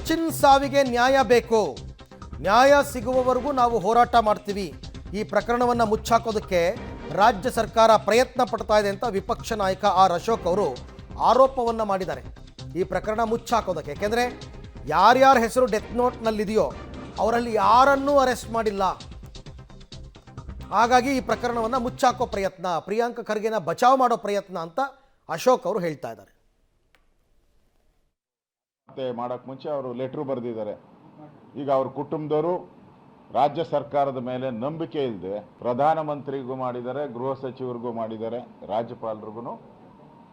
ಸಚಿನ್ ಸಾವಿಗೆ ನ್ಯಾಯ ಬೇಕು, ನ್ಯಾಯ ಸಿಗುವವರೆಗೂ ನಾವು ಹೋರಾಟ ಮಾಡ್ತೀವಿ. ಈ ಪ್ರಕರಣವನ್ನು ಮುಚ್ಚಾಕೋದಕ್ಕೆ ರಾಜ್ಯ ಸರ್ಕಾರ ಪ್ರಯತ್ನ ಪಡ್ತಾ ಇದೆ ಅಂತ ವಿಪಕ್ಷ ನಾಯಕ ಆರ್ ಅಶೋಕ್ ಅವರು ಆರೋಪವನ್ನು ಮಾಡಿದ್ದಾರೆ. ಈ ಪ್ರಕರಣ ಮುಚ್ಚಾಕೋದಕ್ಕೆ, ಯಾಕೆಂದರೆ ಯಾರ್ಯಾರ ಹೆಸರು ಡೆತ್ ನೋಟ್ನಲ್ಲಿದೆಯೋ ಅವರಲ್ಲಿ ಯಾರನ್ನೂ ಅರೆಸ್ಟ್ ಮಾಡಿಲ್ಲ. ಹಾಗಾಗಿ ಈ ಪ್ರಕರಣವನ್ನು ಮುಚ್ಚಾಕೋ ಪ್ರಯತ್ನ, ಪ್ರಿಯಾಂಕ ಖರ್ಗೆನ ಬಚಾವ್ ಮಾಡೋ ಪ್ರಯತ್ನ ಅಂತ ಅಶೋಕ್ ಅವರು ಹೇಳ್ತಾ ಇದ್ದಾರೆ. ಮಾಡೋಕ್ಕೆ ಮುಂಚೆ ಅವರು ಲೆಟ್ರು ಬರೆದಿದ್ದಾರೆ. ಈಗ ಅವ್ರ ಕುಟುಂಬದವರು ರಾಜ್ಯ ಸರ್ಕಾರದ ಮೇಲೆ ನಂಬಿಕೆ ಇಲ್ಲದೆ ಪ್ರಧಾನಮಂತ್ರಿಗೂ ಮಾಡಿದ್ದಾರೆ, ಗೃಹ ಸಚಿವರಿಗೂ ಮಾಡಿದ್ದಾರೆ, ರಾಜ್ಯಪಾಲರಿಗೂ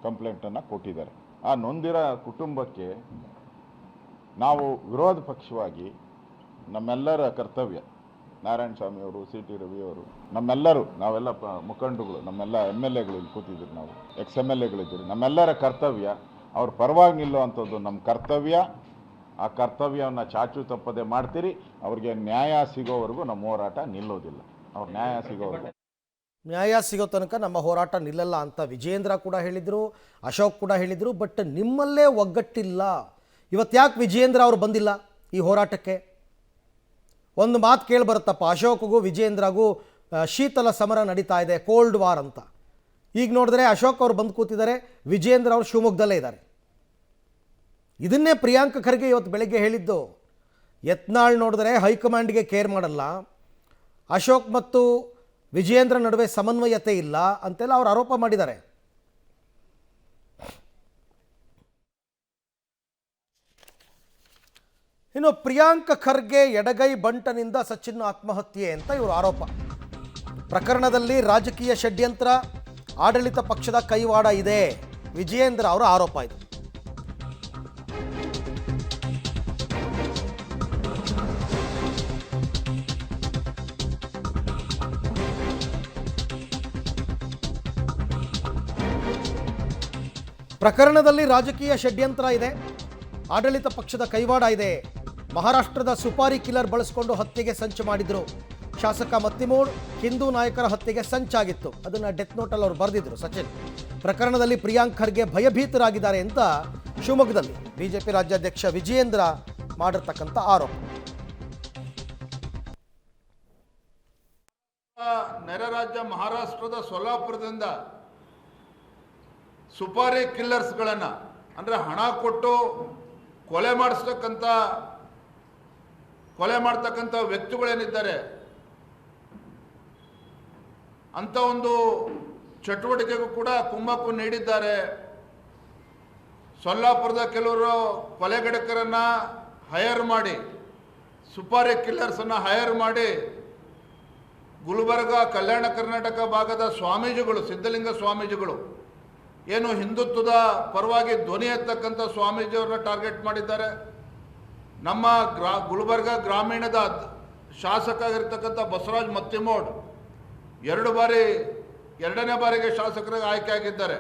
ಕಂಪ್ಲೇಂಟನ್ನು ಕೊಟ್ಟಿದ್ದಾರೆ. ಆ ನೊಂದಿರ ಕುಟುಂಬಕ್ಕೆ ನಾವು ವಿರೋಧ ಪಕ್ಷವಾಗಿ ನಮ್ಮೆಲ್ಲರ ಕರ್ತವ್ಯ, ನಾರಾಯಣ ಸ್ವಾಮಿ ಅವರು, ಸಿ ಟಿ ರವಿ ಅವರು, ನಾವೆಲ್ಲ ಮುಖಂಡರುಗಳು, ನಮ್ಮೆಲ್ಲ MLAಗಳು ಇಲ್ಲಿ ಕೂತಿದ್ದೀರಿ, ನಾವು ex-MLAಗಳಿದ್ದೀರಿ, ನಮ್ಮೆಲ್ಲರ ಕರ್ತವ್ಯ ಅವ್ರ ಪರವಾಗಿ ನಿಲ್ಲುವಂಥದ್ದು ನಮ್ಮ ಕರ್ತವ್ಯ. ಆ ಕರ್ತವ್ಯವನ್ನು ಚಾಚು ತಪ್ಪದೆ ಮಾಡ್ತೀರಿ. ಅವ್ರಿಗೆ ನ್ಯಾಯ ಸಿಗೋವರೆಗೂ ನಮ್ಮ ಹೋರಾಟ ನಿಲ್ಲೋದಿಲ್ಲ. ಅವ್ರು ನ್ಯಾಯ ಸಿಗೋ ತನಕ ನಮ್ಮ ಹೋರಾಟ ನಿಲ್ಲಲ್ಲ ಅಂತ ವಿಜೇಂದ್ರ ಕೂಡ ಹೇಳಿದರು, ಅಶೋಕ್ ಕೂಡ ಹೇಳಿದರು. ಬಟ್ ನಿಮ್ಮಲ್ಲೇ ಒಗ್ಗಟ್ಟಿಲ್ಲ. ಇವತ್ತು ಯಾಕೆ ವಿಜೇಂದ್ರ ಅವರು ಬಂದಿಲ್ಲ ಈ ಹೋರಾಟಕ್ಕೆ? ಒಂದು ಮಾತು ಕೇಳಿ ಬರುತ್ತಪ್ಪ, ಅಶೋಕ್ಗೂ ವಿಜೇಂದ್ರಗೂ ಶೀತಲ ಸಮರ ನಡೀತಾ ಇದೆ, ಕೋಲ್ಡ್ ವಾರ್ ಅಂತ. ಈಗ ನೋಡಿದ್ರೆ ಅಶೋಕ್ ಅವರು ಬಂದು ಕೂತಿದ್ದಾರೆ, ವಿಜೇಂದ್ರ ಅವರು ಶಿವಮೊಗ್ಗದಲ್ಲೇ ಇದ್ದಾರೆ. ಇದನ್ನೇ ಪ್ರಿಯಾಂಕ ಖರ್ಗೆ ಇವತ್ತು ಬೆಳಗ್ಗೆ ಹೇಳಿದ್ದು. ಯತ್ನಾಳ್ ನೋಡಿದ್ರೆ ಹೈಕಮಾಂಡ್ಗೆ ಕೇರ್ ಮಾಡಲ್ಲ, ಅಶೋಕ್ ಮತ್ತು ವಿಜೇಂದ್ರ ನಡುವೆ ಸಮನ್ವಯತೆ ಇಲ್ಲ ಅಂತೆಲ್ಲ ಅವರು ಆರೋಪ ಮಾಡಿದ್ದಾರೆ. ಇನ್ನು ಪ್ರಿಯಾಂಕ ಖರ್ಗೆ ಎಡಗೈ ಬಂಟನಿಂದ ಸಚಿನ್ ಆತ್ಮಹತ್ಯೆ ಅಂತ ಇವರು ಆರೋಪ. ಪ್ರಕರಣದಲ್ಲಿ ರಾಜಕೀಯ ಷಡ್ಯಂತ್ರ, ಆಡಳಿತ ಪಕ್ಷದ ಕೈವಾಡ ಇದೆ, ವಿಜಯೇಂದ್ರ ಅವರ ಆರೋಪ ಇದು. ಪ್ರಕರಣದಲ್ಲಿ ರಾಜಕೀಯ ಷಡ್ಯಂತ್ರ ಇದೆ, ಆಡಳಿತ ಪಕ್ಷದ ಕೈವಾಡ ಇದೆ. ಮಹಾರಾಷ್ಟ್ರದ ಸುಪಾರಿ ಕಿಲ್ಲರ್ ಬಳಸಿಕೊಂಡು ಹತ್ಯೆಗೆ ಸಂಚು ಮಾಡಿದ್ರು. ಶಾಸಕ ಮತ್ತಿಮೂಡ್ ಹಿಂದೂ ನಾಯಕರ ಹತ್ಯೆಗೆ ಸಂಚಾಗಿತ್ತು. ಅದನ್ನು ಡೆತ್ ನೋಟಲ್ಲಿ ಅವರು ಬರೆದಿದ್ರು ಸಚಿನ್. ಪ್ರಕರಣದಲ್ಲಿ ಪ್ರಿಯಾಂಕ್ ಖರ್ಗೆ ಭಯಭೀತರಾಗಿದ್ದಾರೆ ಅಂತ ಶಿವಮೊಗ್ಗದಲ್ಲಿ ಬಿಜೆಪಿ ರಾಜ್ಯಾಧ್ಯಕ್ಷ ವಿಜಯೇಂದ್ರ ಮಾಡಿರ್ತಕ್ಕಂಥ ಆರೋಪ. ನೆರೆ ರಾಜ್ಯ ಮಹಾರಾಷ್ಟ್ರದ ಸೊಲ್ಲಾಪುರದಿಂದ ಸುಪಾರಿ ಕಿಲ್ಲರ್ಸ್ಗಳನ್ನು, ಅಂದರೆ ಹಣ ಕೊಟ್ಟು ಕೊಲೆ ಮಾಡ್ತಕ್ಕಂಥ ವ್ಯಕ್ತಿಗಳೇನಿದ್ದಾರೆ ಅಂಥ ಒಂದು ಚಟುವಟಿಕೆಗೂ ಕೂಡ ಕುಮ್ಮಕ್ಕು ನೀಡಿದ್ದಾರೆ. ಸೊಲ್ಲಾಪುರದ ಕೆಲವರು ಕೊಲೆಗಡಕರನ್ನು ಹೈರ್ ಮಾಡಿ, ಸುಪಾರಿ ಕಿಲ್ಲರ್ಸನ್ನು ಹೈರ್ ಮಾಡಿ ಗುಲ್ಬರ್ಗ, ಕಲ್ಯಾಣ ಕರ್ನಾಟಕ ಭಾಗದ ಸ್ವಾಮೀಜಿಗಳು, ಸಿದ್ಧಲಿಂಗ ಸ್ವಾಮೀಜಿಗಳು, ಏನು ಹಿಂದುತ್ವದ ಪರವಾಗಿ ಧ್ವನಿ ಎತ್ತಕ್ಕಂಥ ಸ್ವಾಮೀಜಿಯವ್ರನ್ನ ಟಾರ್ಗೆಟ್ ಮಾಡಿದ್ದಾರೆ. ನಮ್ಮ ಗುಲ್ಬರ್ಗ ಗ್ರಾಮೀಣದ ಶಾಸಕ ಆಗಿರ್ತಕ್ಕಂಥ ಬಸವರಾಜ್ ಮತ್ತಿಮೋಡ್ ಎರಡನೇ ಬಾರಿಗೆ ಶಾಸಕರಾಗಿ ಆಯ್ಕೆ ಆಗಿದ್ದಾರೆ.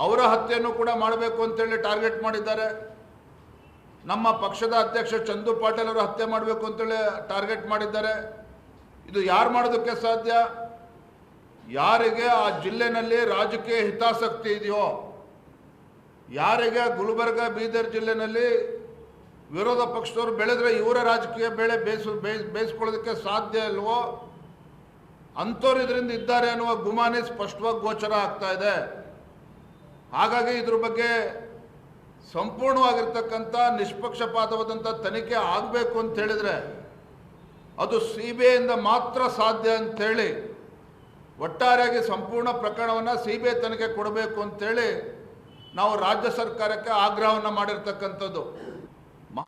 ಅವರ ಹತ್ಯೆಯನ್ನು ಕೂಡ ಮಾಡಬೇಕು ಅಂತೇಳಿ ಟಾರ್ಗೆಟ್ ಮಾಡಿದ್ದಾರೆ. ನಮ್ಮ ಪಕ್ಷದ ಅಧ್ಯಕ್ಷ ಚಂದು ಪಾಟೀಲ್ ಅವರ ಹತ್ಯೆ ಮಾಡಬೇಕು ಅಂತೇಳಿ ಟಾರ್ಗೆಟ್ ಮಾಡಿದ್ದಾರೆ. ಇದು ಯಾರು ಮಾಡೋದಕ್ಕೆ ಸಾಧ್ಯ? ಯಾರಿಗೆ ಆ ಜಿಲ್ಲೆನಲ್ಲಿ ರಾಜಕೀಯ ಹಿತಾಸಕ್ತಿ ಇದೆಯೋ, ಯಾರಿಗೆ ಗುಲ್ಬರ್ಗ, ಬೀದರ್ ಜಿಲ್ಲೆನಲ್ಲಿ ವಿರೋಧ ಪಕ್ಷದವರು ಬೆಳೆದ್ರೆ ಇವರ ರಾಜಕೀಯ ಬೆಳೆ ಬೇಯಿಸ್ಕೊಳ್ಳೋದಕ್ಕೆ ಸಾಧ್ಯ ಇಲ್ವೋ ಅಂಥವ್ರು ಇದರಿಂದ ಇದ್ದಾರೆ ಅನ್ನುವ ಗುಮಾನಿ ಸ್ಪಷ್ಟವಾಗಿ ಗೋಚರ ಆಗ್ತಾ ಇದೆ. ಹಾಗಾಗಿ ಇದ್ರ ಬಗ್ಗೆ ಸಂಪೂರ್ಣವಾಗಿರ್ತಕ್ಕಂಥ ನಿಷ್ಪಕ್ಷಪಾತವಾದಂಥ ತನಿಖೆ ಆಗಬೇಕು ಅಂತ ಹೇಳಿದರೆ ಅದು CBIಯಿಂದ ಮಾತ್ರ ಸಾಧ್ಯ ಅಂಥೇಳಿ ಒಟ್ಟಾರೆಯಾಗಿ ಸಂಪೂರ್ಣ ಪ್ರಕರಣವನ್ನು CBI ತನಿಖೆ ಕೊಡಬೇಕು ಅಂತೇಳಿ ನಾವು ರಾಜ್ಯ ಸರ್ಕಾರಕ್ಕೆ ಆಗ್ರಹವನ್ನು ಮಾಡಿರ್ತಕ್ಕಂಥದ್ದು.